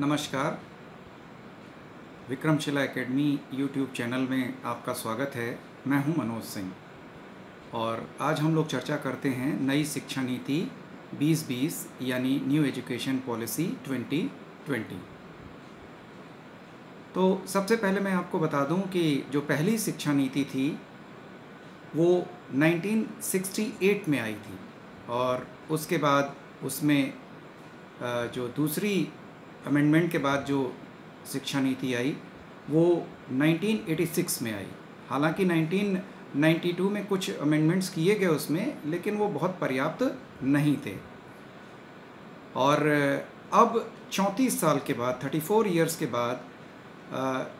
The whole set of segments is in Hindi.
नमस्कार। विक्रमशिला एकेडमी यूट्यूब चैनल में आपका स्वागत है। मैं हूं मनोज सिंह और आज हम लोग चर्चा करते हैं नई शिक्षा नीति 2020 यानी न्यू एजुकेशन पॉलिसी 2020। तो सबसे पहले मैं आपको बता दूं कि जो पहली शिक्षा नीति थी वो 1968 में आई थी और उसके बाद उसमें जो दूसरी अमेंडमेंट के बाद जो शिक्षा नीति आई वो 1986 में आई। हालांकि 1992 में कुछ अमेंडमेंट्स किए गए उसमें, लेकिन वो बहुत पर्याप्त नहीं थे। और अब 34 साल के बाद 34 इयर्स के बाद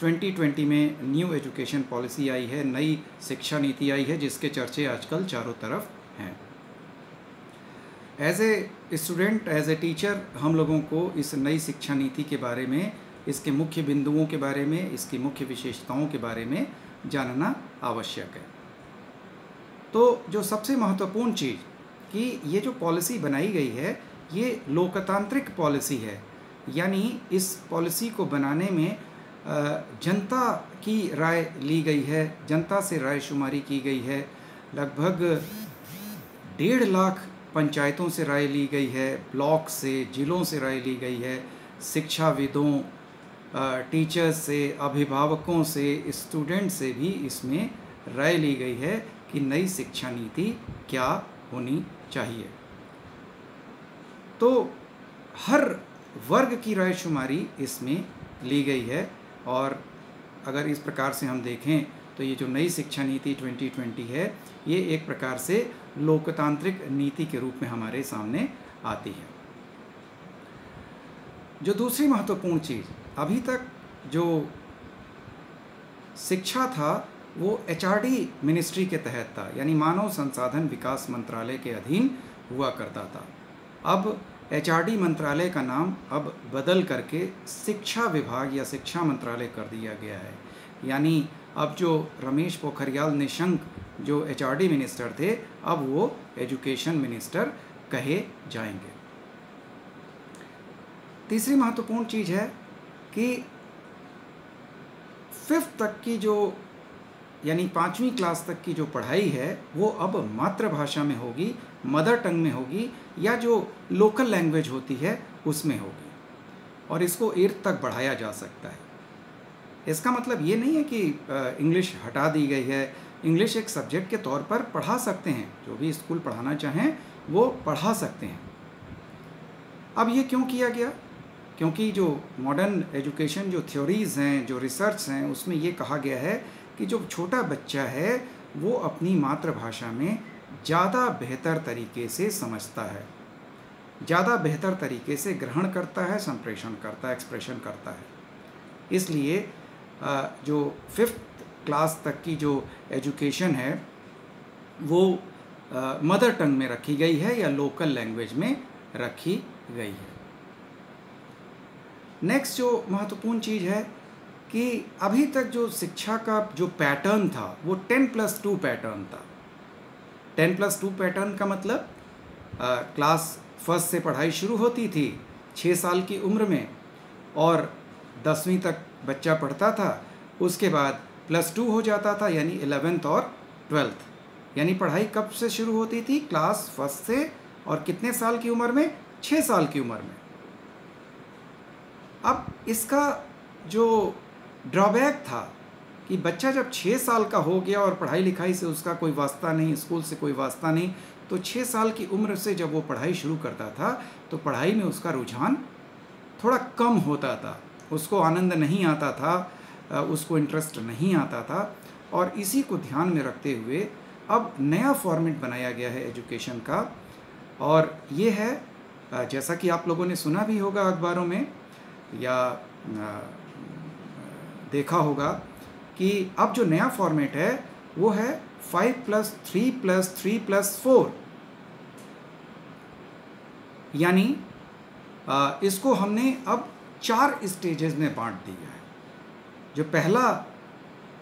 2020 में न्यू एजुकेशन पॉलिसी आई है, नई शिक्षा नीति आई है, जिसके चर्चे आजकल चारों तरफ हैं। As a student, as a teacher, हम लोगों को इस नई शिक्षा नीति के बारे में, इसके मुख्य बिंदुओं के बारे में, इसकी मुख्य विशेषताओं के बारे में जानना आवश्यक है। तो जो सबसे महत्वपूर्ण चीज़ कि ये जो पॉलिसी बनाई गई है ये लोकतांत्रिक पॉलिसी है, यानी इस पॉलिसी को बनाने में जनता की राय ली गई है, जनता से रायशुमारी की गई है। लगभग 1.5 लाख पंचायतों से राय ली गई है, ब्लॉक से, जिलों से राय ली गई है, शिक्षाविदों, टीचर्स से, अभिभावकों से, स्टूडेंट से भी इसमें राय ली गई है कि नई शिक्षा नीति क्या होनी चाहिए। तो हर वर्ग की रायशुमारी इसमें ली गई है और अगर इस प्रकार से हम देखें तो ये जो नई शिक्षा नीति 2020 है ये एक प्रकार से लोकतांत्रिक नीति के रूप में हमारे सामने आती है। जो दूसरी महत्वपूर्ण चीज़, अभी तक जो शिक्षा था वो एचआरडी मिनिस्ट्री के तहत था, यानी मानव संसाधन विकास मंत्रालय के अधीन हुआ करता था। अब एचआरडी मंत्रालय का नाम अब बदल करके शिक्षा विभाग या शिक्षा मंत्रालय कर दिया गया है। यानी अब जो रमेश पोखरियाल निशंक जो एचआरडी मिनिस्टर थे, अब वो एजुकेशन मिनिस्टर कहे जाएंगे। तीसरी महत्वपूर्ण चीज़ है कि 5th तक की जो, यानी 5वीं क्लास तक की जो पढ़ाई है वो अब मातृभाषा में होगी, मदर टंग में होगी, या जो लोकल लैंग्वेज होती है उसमें होगी, और इसको 8th तक बढ़ाया जा सकता है। इसका मतलब ये नहीं है कि इंग्लिश हटा दी गई है। इंग्लिश एक सब्जेक्ट के तौर पर पढ़ा सकते हैं, जो भी स्कूल पढ़ाना चाहें वो पढ़ा सकते हैं। अब ये क्यों किया गया? क्योंकि जो मॉडर्न एजुकेशन जो थ्योरीज़ हैं, जो रिसर्च हैं, उसमें ये कहा गया है कि जो छोटा बच्चा है वो अपनी मातृभाषा में ज़्यादा बेहतर तरीके से समझता है, ज़्यादा बेहतर तरीके से ग्रहण करता है, संप्रेषण करता है, एक्सप्रेशन करता है। इसलिए जो 5th क्लास तक की जो एजुकेशन है वो मदर टंग में रखी गई है या लोकल लैंग्वेज में रखी गई है। नेक्स्ट जो महत्वपूर्ण चीज़ है कि अभी तक जो शिक्षा का जो पैटर्न था वो 10+2 पैटर्न था। 10+2 पैटर्न का मतलब क्लास 1 से पढ़ाई शुरू होती थी 6 साल की उम्र में और 10वीं तक बच्चा पढ़ता था, उसके बाद +2 हो जाता था, यानी 11th और 12th। यानी पढ़ाई कब से शुरू होती थी? क्लास 1 से, और कितने साल की उम्र में? 6 साल की उम्र में। अब इसका जो ड्रॉबैक था कि बच्चा जब 6 साल का हो गया और पढ़ाई लिखाई से उसका कोई वास्ता नहीं, स्कूल से कोई वास्ता नहीं, तो 6 साल की उम्र से जब वो पढ़ाई शुरू करता था तो पढ़ाई में उसका रुझान थोड़ा कम होता था, उसको आनंद नहीं आता था, उसको इंटरेस्ट नहीं आता था। और इसी को ध्यान में रखते हुए अब नया फॉर्मेट बनाया गया है एजुकेशन का, और ये है, जैसा कि आप लोगों ने सुना भी होगा अखबारों में या देखा होगा, कि अब जो नया फॉर्मेट है वो है 5+3+3+4। यानी इसको हमने अब 4 स्टेजेस में बांट दिया है। जो पहला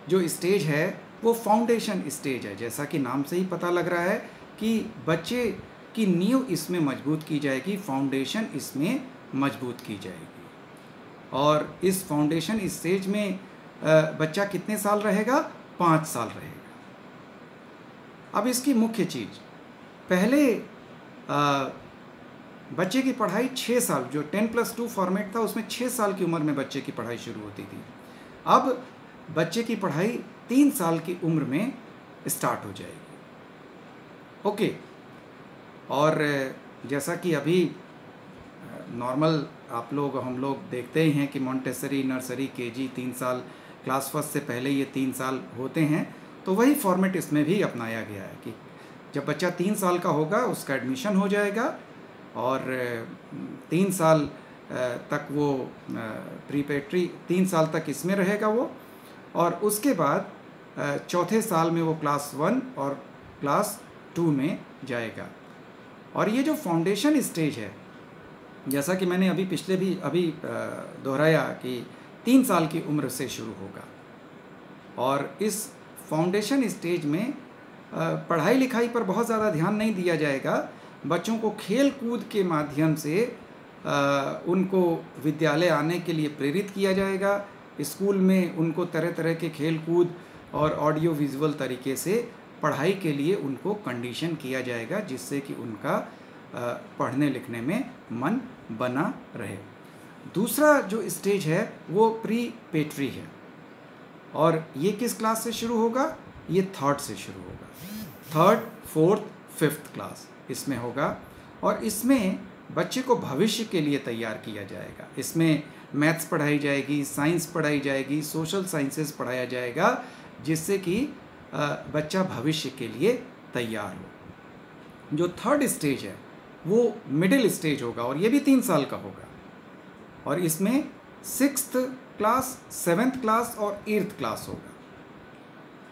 जो स्टेज है वो फाउंडेशन स्टेज है, जैसा कि नाम से ही पता लग रहा है कि बच्चे की नींव इसमें मजबूत की जाएगी, फाउंडेशन इसमें मजबूत की जाएगी। और इस फाउंडेशन स्टेज में बच्चा कितने साल रहेगा? 5 साल रहेगा। अब इसकी मुख्य चीज़, पहले बच्चे की पढ़ाई 6 साल, जो 10+2 फॉर्मेट था उसमें 6 साल की उम्र में बच्चे की पढ़ाई शुरू होती थी। अब बच्चे की पढ़ाई 3 साल की उम्र में स्टार्ट हो जाएगी। ओके, और जैसा कि अभी नॉर्मल हम लोग देखते ही हैं कि मॉन्टेसरी, नर्सरी, केजी 3 साल, क्लास फर्स्ट से पहले ये 3 साल होते हैं, तो वही फॉर्मेट इसमें भी अपनाया गया है कि जब बच्चा 3 साल का होगा उसका एडमिशन हो जाएगा और 3 साल तक वो प्रीपेट्री 3 साल तक इसमें रहेगा वो, और उसके बाद चौथे साल में वो क्लास 1 और क्लास 2 में जाएगा। और ये जो फाउंडेशन स्टेज है, जैसा कि मैंने अभी दोहराया कि 3 साल की उम्र से शुरू होगा, और इस फाउंडेशन स्टेज में पढ़ाई लिखाई पर बहुत ज़्यादा ध्यान नहीं दिया जाएगा। बच्चों को खेल कूद के माध्यम से उनको विद्यालय आने के लिए प्रेरित किया जाएगा। स्कूल में उनको तरह तरह के खेल कूद और ऑडियो विजुअल तरीके से पढ़ाई के लिए उनको कंडीशन किया जाएगा, जिससे कि उनका पढ़ने लिखने में मन बना रहे। दूसरा जो स्टेज है वो प्री पेट्री है, और ये किस क्लास से शुरू होगा? ये 3rd से शुरू होगा। 3rd, 4th, 5th क्लास इसमें होगा, और इसमें बच्चे को भविष्य के लिए तैयार किया जाएगा। इसमें मैथ्स पढ़ाई जाएगी, साइंस पढ़ाई जाएगी, सोशल साइंसेस पढ़ाया जाएगा, जिससे कि बच्चा भविष्य के लिए तैयार हो। जो 3rd स्टेज है वो मिडिल स्टेज होगा, और ये भी 3 साल का होगा, और इसमें 6th क्लास, 7th क्लास और 8th क्लास होगा।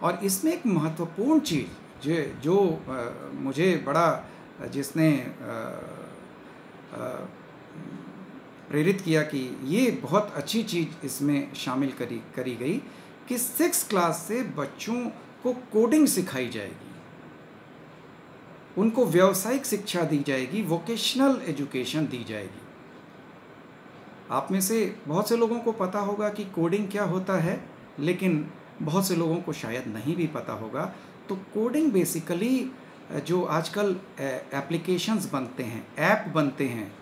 और इसमें एक महत्वपूर्ण चीज़ जो मुझे बड़ा जिसने प्रेरित किया कि ये बहुत अच्छी चीज़ इसमें शामिल करी गई कि 6th क्लास से बच्चों को कोडिंग सिखाई जाएगी, उनको व्यावसायिक शिक्षा दी जाएगी, वोकेशनल एजुकेशन दी जाएगी। आप में से बहुत से लोगों को पता होगा कि कोडिंग क्या होता है, लेकिन बहुत से लोगों को शायद नहीं भी पता होगा। तो कोडिंग बेसिकली जो आजकल एप्लीकेशंस बनते हैं, ऐप बनते हैं,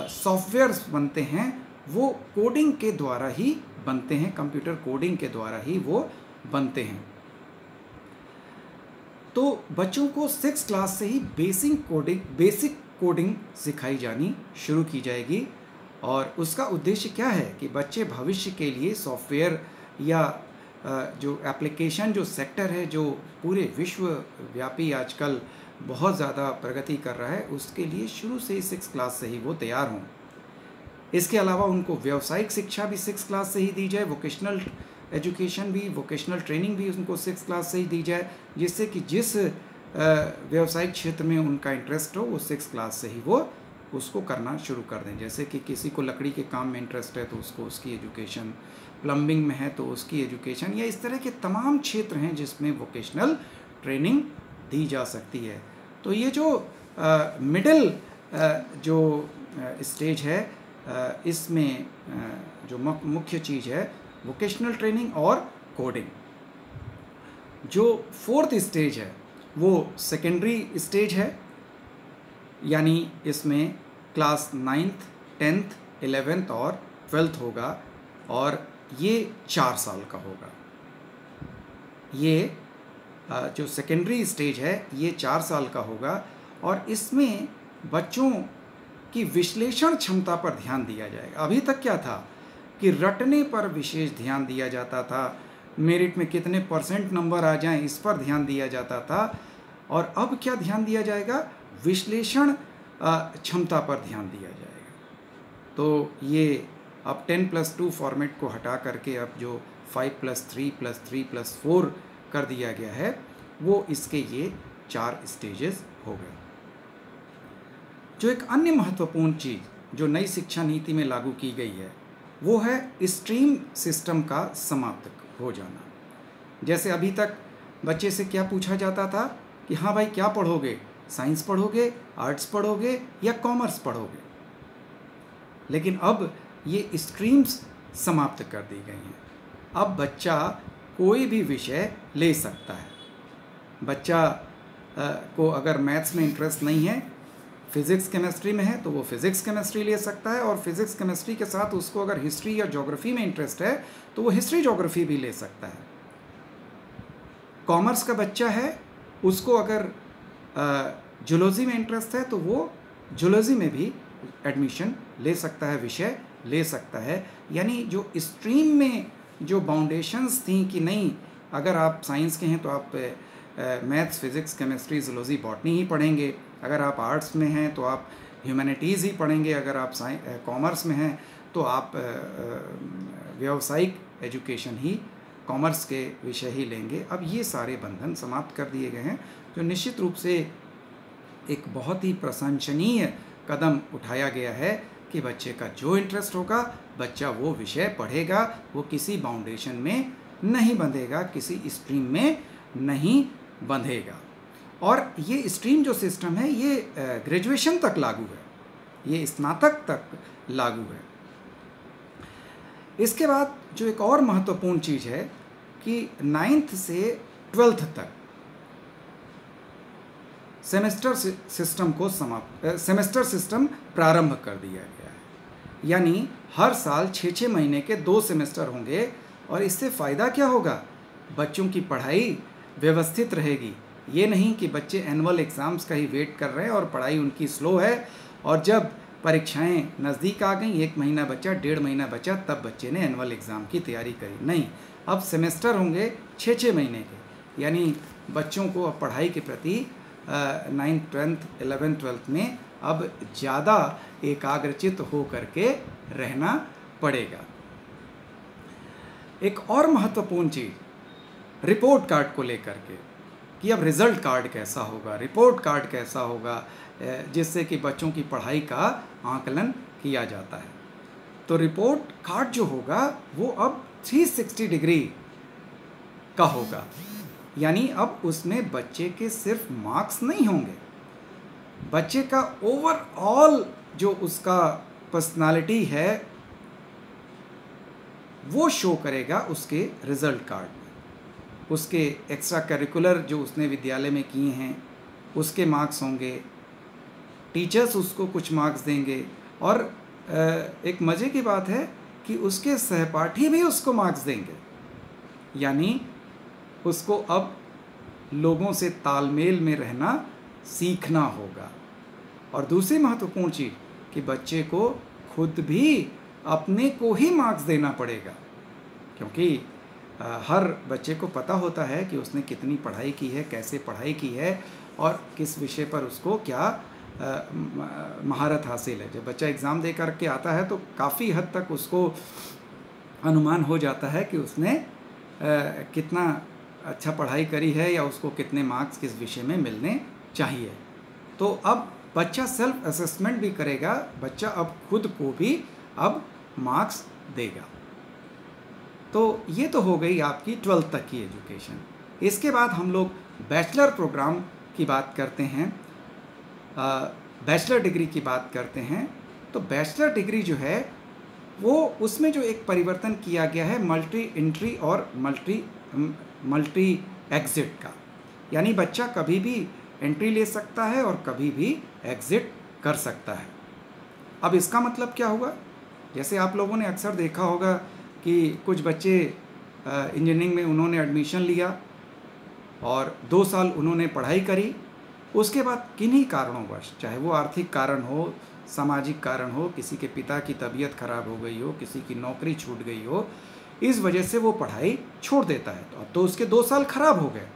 सॉफ्टवेयर्स बनते हैं, वो कोडिंग के द्वारा ही बनते हैं, कंप्यूटर कोडिंग के द्वारा ही वो बनते हैं। तो बच्चों को 6th क्लास से ही बेसिक कोडिंग सिखाई जानी शुरू की जाएगी, और उसका उद्देश्य क्या है कि बच्चे भविष्य के लिए सॉफ्टवेयर या जो एप्लीकेशन जो सेक्टर है, जो पूरे विश्वव्यापी आजकल बहुत ज़्यादा प्रगति कर रहा है, उसके लिए शुरू से ही 6th क्लास से ही वो तैयार हों। इसके अलावा उनको व्यावसायिक शिक्षा भी 6th क्लास से ही दी जाए, वोकेशनल एजुकेशन भी, वोकेशनल ट्रेनिंग भी उनको 6th क्लास से ही दी जाए, जिससे कि जिस व्यावसायिक क्षेत्र में उनका इंटरेस्ट हो वो 6th क्लास से ही वो उसको करना शुरू कर दें। जैसे कि किसी को लकड़ी के काम में इंटरेस्ट है तो उसको उसकी एजुकेशन, प्लम्बिंग में है तो उसकी एजुकेशन, या इस तरह के तमाम क्षेत्र हैं जिसमें वोकेशनल ट्रेनिंग दी जा सकती है। तो ये जो मिडिल जो स्टेज है, इसमें जो मुख्य चीज़ है वोकेशनल ट्रेनिंग और कोडिंग। जो 4th स्टेज है वो सेकेंडरी स्टेज है, यानी इसमें क्लास 9th, 10th, 11th और 12th होगा, और ये 4 साल का होगा। ये जो सेकेंडरी स्टेज है ये 4 साल का होगा, और इसमें बच्चों की विश्लेषण क्षमता पर ध्यान दिया जाएगा। अभी तक क्या था कि रटने पर विशेष ध्यान दिया जाता था, मेरिट में कितने % नंबर आ जाएं इस पर ध्यान दिया जाता था, और अब क्या ध्यान दिया जाएगा? विश्लेषण क्षमता पर ध्यान दिया जाएगा। तो ये अब 10+2 फॉर्मेट को हटा करके अब जो 5+3+3+4 कर दिया गया है, वो इसके ये 4 स्टेजेस हो गए। जो एक अन्य महत्वपूर्ण चीज़ जो नई शिक्षा नीति में लागू की गई है वो है स्ट्रीम सिस्टम का समाप्त हो जाना। जैसे अभी तक बच्चे से क्या पूछा जाता था कि हाँ भाई क्या पढ़ोगे, साइंस पढ़ोगे, आर्ट्स पढ़ोगे या कॉमर्स पढ़ोगे, लेकिन अब ये स्ट्रीम्स समाप्त कर दी गई हैं। अब बच्चा कोई भी विषय ले सकता है। बच्चा को अगर मैथ्स में इंटरेस्ट नहीं है, फिज़िक्स केमिस्ट्री में है, तो वो फिज़िक्स केमिस्ट्री ले सकता है, और फिज़िक्स केमिस्ट्री के साथ उसको अगर हिस्ट्री या ज्योग्राफी में इंटरेस्ट है तो वो हिस्ट्री ज्योग्राफी भी ले सकता है। कॉमर्स का बच्चा है, उसको अगर जूलॉजी में इंटरेस्ट है तो वो जूलॉजी में भी एडमिशन ले सकता है, विषय ले सकता है। यानी जो स्ट्रीम में जो बाउंडेशंस थी कि नहीं, अगर आप साइंस के हैं तो आप maths, physics, chemistry, zoology, botany ही पढ़ेंगे, अगर आप आर्ट्स में हैं तो आप ह्यूमैनिटीज़ ही पढ़ेंगे, अगर आप कॉमर्स में हैं तो आप व्यावसायिक एजुकेशन ही, कॉमर्स के विषय ही लेंगे। अब ये सारे बंधन समाप्त कर दिए गए हैं, जो निश्चित रूप से एक बहुत ही प्रशंसनीय कदम उठाया गया है कि बच्चे का जो इंटरेस्ट होगा बच्चा वो विषय पढ़ेगा, वो किसी बाउंडेशन में नहीं बंधेगा, किसी स्ट्रीम में नहीं बंधेगा। और ये स्ट्रीम जो सिस्टम है ये ग्रेजुएशन तक लागू है, ये स्नातक तक लागू है। इसके बाद जो एक और महत्वपूर्ण चीज़ है कि 9th से 12th तक सेमेस्टर सिस्टम प्रारंभ कर दिया गया है। यानी हर साल 6-6 महीने के 2 सेमेस्टर होंगे, और इससे फ़ायदा क्या होगा? बच्चों की पढ़ाई व्यवस्थित रहेगी। ये नहीं कि बच्चे एनुअल एग्ज़ाम्स का ही वेट कर रहे हैं और पढ़ाई उनकी स्लो है, और जब परीक्षाएं नज़दीक आ गई, 1 महीना बचा, 1.5 महीना बचा, तब बच्चे ने एनुअल एग्ज़ाम की तैयारी करी। नहीं, अब सेमेस्टर होंगे 6-6 महीने के, यानी बच्चों को अब पढ़ाई के प्रति 9th, 10th, 11th, 12th में अब ज़्यादा एकाग्रचित हो करके रहना पड़ेगा। एक और महत्वपूर्ण चीज़ रिपोर्ट कार्ड को लेकर के, कि अब रिज़ल्ट कार्ड कैसा होगा, रिपोर्ट कार्ड कैसा होगा, जिससे कि बच्चों की पढ़ाई का आकलन किया जाता है। तो रिपोर्ट कार्ड जो होगा वो अब 360 डिग्री का होगा, यानी अब उसमें बच्चे के सिर्फ मार्क्स नहीं होंगे, बच्चे का ओवरऑल जो उसका पर्सनालिटी है वो शो करेगा उसके रिज़ल्ट कार्ड में। उसके एक्स्ट्रा करिकुलर जो उसने विद्यालय में किए हैं उसके मार्क्स होंगे, टीचर्स उसको कुछ मार्क्स देंगे, और एक मज़े की बात है कि उसके सहपाठी भी उसको मार्क्स देंगे। यानी उसको अब लोगों से तालमेल में रहना सीखना होगा। और दूसरी महत्वपूर्ण चीज़ कि बच्चे को खुद भी अपने को ही मार्क्स देना पड़ेगा, क्योंकि हर बच्चे को पता होता है कि उसने कितनी पढ़ाई की है, कैसे पढ़ाई की है, और किस विषय पर उसको क्या महारत हासिल है। जब बच्चा एग्ज़ाम दे कर के आता है तो काफ़ी हद तक उसको अनुमान हो जाता है कि उसने कितना अच्छा पढ़ाई करी है, या उसको कितने मार्क्स किस विषय में मिलने चाहिए। तो अब बच्चा सेल्फ असेसमेंट भी करेगा, बच्चा अब खुद को भी अब मार्क्स देगा। तो ये तो हो गई आपकी 12th तक की एजुकेशन। इसके बाद हम लोग बैचलर प्रोग्राम की बात करते हैं, बैचलर डिग्री की बात करते हैं। तो बैचलर डिग्री जो है वो उसमें जो एक परिवर्तन किया गया है मल्टी एंट्री और मल्टी एग्ज़िट का, यानी बच्चा कभी भी एंट्री ले सकता है और कभी भी एग्ज़िट कर सकता है। अब इसका मतलब क्या हुआ? जैसे आप लोगों ने अक्सर देखा होगा कि कुछ बच्चे इंजीनियरिंग में उन्होंने एडमिशन लिया और 2 साल उन्होंने पढ़ाई करी, उसके बाद किन्हीं कारणोंवश, चाहे वो आर्थिक कारण हो, सामाजिक कारण हो, किसी के पिता की तबीयत खराब हो गई हो, किसी की नौकरी छूट गई हो, इस वजह से वो पढ़ाई छोड़ देता है। तो अब तो उसके 2 साल खराब हो गए।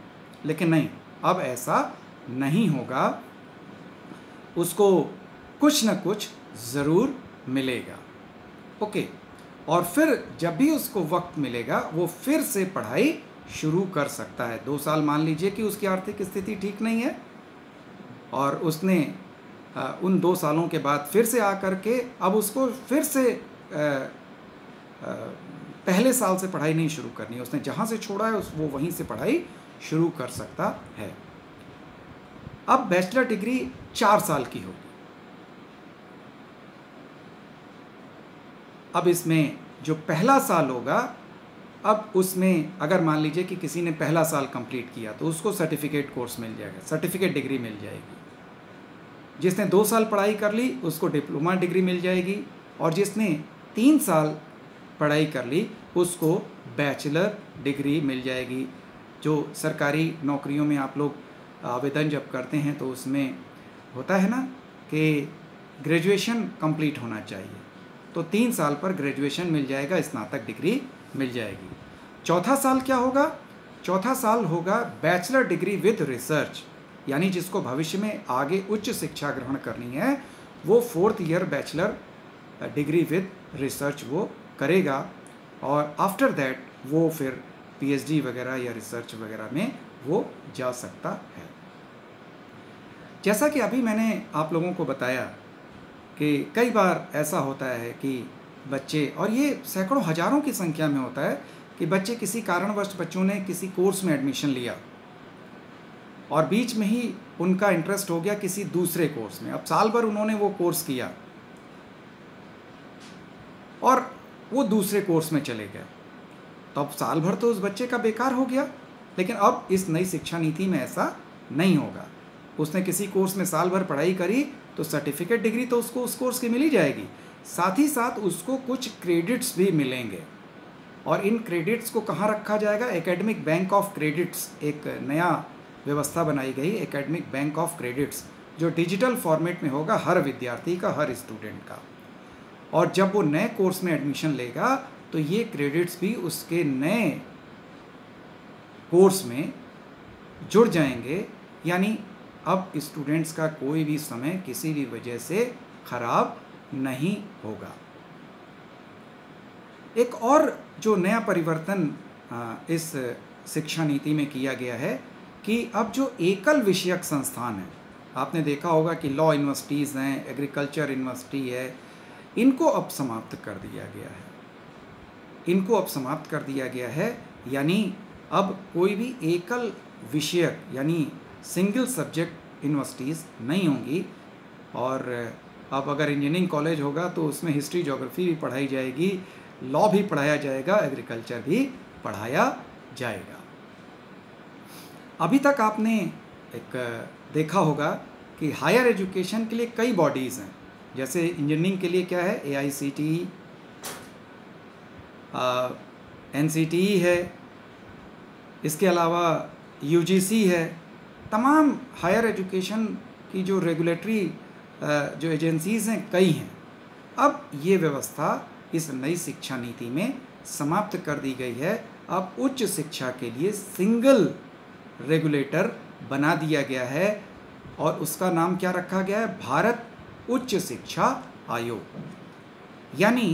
लेकिन नहीं, अब ऐसा नहीं होगा, उसको कुछ न कुछ ज़रूर मिलेगा। ओके, और फिर जब भी उसको वक्त मिलेगा वो फिर से पढ़ाई शुरू कर सकता है। 2 साल मान लीजिए कि उसकी आर्थिक स्थिति ठीक नहीं है और उसने उन 2 सालों के बाद फिर से आकर के अब उसको फिर से पहले साल से पढ़ाई नहीं शुरू करनी है, उसने जहाँ से छोड़ा है वो वहीं से पढ़ाई शुरू कर सकता है। अब बैचलर डिग्री 4 साल की होगी। अब इसमें जो पहला साल होगा, अब उसमें अगर मान लीजिए कि किसी ने पहला साल कंप्लीट किया तो उसको सर्टिफिकेट कोर्स मिल जाएगा, सर्टिफिकेट डिग्री मिल जाएगी। जिसने 2 साल पढ़ाई कर ली उसको डिप्लोमा डिग्री मिल जाएगी, और जिसने 3 साल पढ़ाई कर ली उसको बैचलर डिग्री मिल जाएगी। जो सरकारी नौकरियों में आप लोग आवेदन जब करते हैं तो उसमें होता है ना कि ग्रेजुएशन कंप्लीट होना चाहिए, तो 3 साल पर ग्रेजुएशन मिल जाएगा, स्नातक डिग्री मिल जाएगी। चौथा साल क्या होगा? चौथा साल होगा बैचलर डिग्री विद रिसर्च, यानी जिसको भविष्य में आगे उच्च शिक्षा ग्रहण करनी है वो 4th year bachelor degree with research वो करेगा, और आफ्टर दैट वो फिर पीएचडी वगैरह या रिसर्च वगैरह में वो जा सकता है। जैसा कि अभी मैंने आप लोगों को बताया कि कई बार ऐसा होता है कि बच्चे, और ये सैकड़ों हजारों की संख्या में होता है कि बच्चे किसी कारणवश बच्चों ने किसी कोर्स में एडमिशन लिया और बीच में ही उनका इंटरेस्ट हो गया किसी दूसरे कोर्स में। अब साल भर उन्होंने वो कोर्स किया और वो दूसरे कोर्स में चले गए, तो अब साल भर तो उस बच्चे का बेकार हो गया। लेकिन अब इस नई शिक्षा नीति में ऐसा नहीं होगा। उसने किसी कोर्स में साल भर पढ़ाई करी तो सर्टिफिकेट डिग्री तो उसको उस कोर्स की मिल ही जाएगी, साथ ही साथ उसको कुछ क्रेडिट्स भी मिलेंगे। और इन क्रेडिट्स को कहाँ रखा जाएगा? एकेडमिक बैंक ऑफ क्रेडिट्स, एक नया व्यवस्था बनाई गई, एकेडमिक बैंक ऑफ क्रेडिट्स, जो डिजिटल फॉर्मेट में होगा हर विद्यार्थी का, हर स्टूडेंट का। और जब वो नए कोर्स में एडमिशन लेगा तो ये क्रेडिट्स भी उसके नए कोर्स में जुड़ जाएंगे, यानी अब स्टूडेंट्स का कोई भी समय किसी भी वजह से खराब नहीं होगा। एक और जो नया परिवर्तन इस शिक्षा नीति में किया गया है कि अब जो एकल विषयक संस्थान है, आपने देखा होगा कि लॉ यूनिवर्सिटीज़ हैं, एग्रीकल्चर यूनिवर्सिटी है, इनको अब समाप्त कर दिया गया है। इनको अब समाप्त कर दिया गया है, यानी अब कोई भी एकल विषयक यानी सिंगल सब्जेक्ट यूनिवर्सिटीज़ नहीं होंगी। और अब अगर इंजीनियरिंग कॉलेज होगा तो उसमें हिस्ट्री ज्योग्राफी भी पढ़ाई जाएगी, लॉ भी पढ़ाया जाएगा, एग्रीकल्चर भी पढ़ाया जाएगा। अभी तक आपने एक देखा होगा कि हायर एजुकेशन के लिए कई बॉडीज़ हैं। जैसे इंजीनियरिंग के लिए क्या है? AICTE, NCTE है, इसके अलावा UGC है। तमाम हायर एजुकेशन की जो रेगुलेटरी जो एजेंसीज़ हैं कई हैं। अब ये व्यवस्था इस नई शिक्षा नीति में समाप्त कर दी गई है। अब उच्च शिक्षा के लिए सिंगल रेगुलेटर बना दिया गया है और उसका नाम क्या रखा गया है? भारत उच्च शिक्षा आयोग। यानी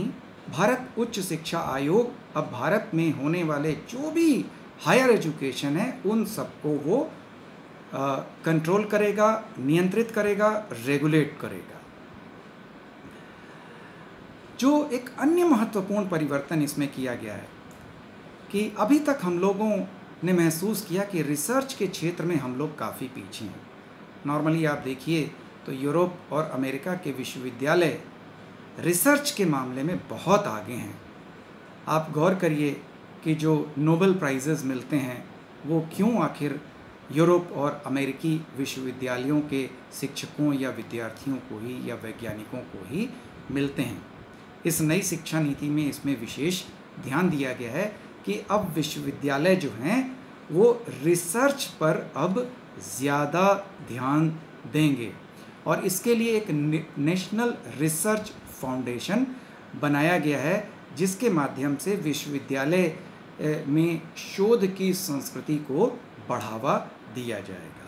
भारत उच्च शिक्षा आयोग अब भारत में होने वाले जो भी हायर एजुकेशन है उन सबको वो कंट्रोल करेगा, नियंत्रित करेगा, रेगुलेट करेगा। जो एक अन्य महत्वपूर्ण परिवर्तन इसमें किया गया है कि अभी तक हम लोगों ने महसूस किया कि रिसर्च के क्षेत्र में हम लोग काफ़ी पीछे हैं। नॉर्मली आप देखिए तो यूरोप और अमेरिका के विश्वविद्यालय रिसर्च के मामले में बहुत आगे हैं। आप गौर करिए कि जो नोबेल प्राइजेज़ मिलते हैं वो क्यों आखिर यूरोप और अमेरिकी विश्वविद्यालयों के शिक्षकों या विद्यार्थियों को ही या वैज्ञानिकों को ही मिलते हैं। इस नई शिक्षा नीति में इसमें विशेष ध्यान दिया गया है कि अब विश्वविद्यालय जो हैं वो रिसर्च पर अब ज़्यादा ध्यान देंगे और इसके लिए एक नेशनल रिसर्च फाउंडेशन बनाया गया है जिसके माध्यम से विश्वविद्यालय में शोध की संस्कृति को बढ़ावा दिया जाएगा।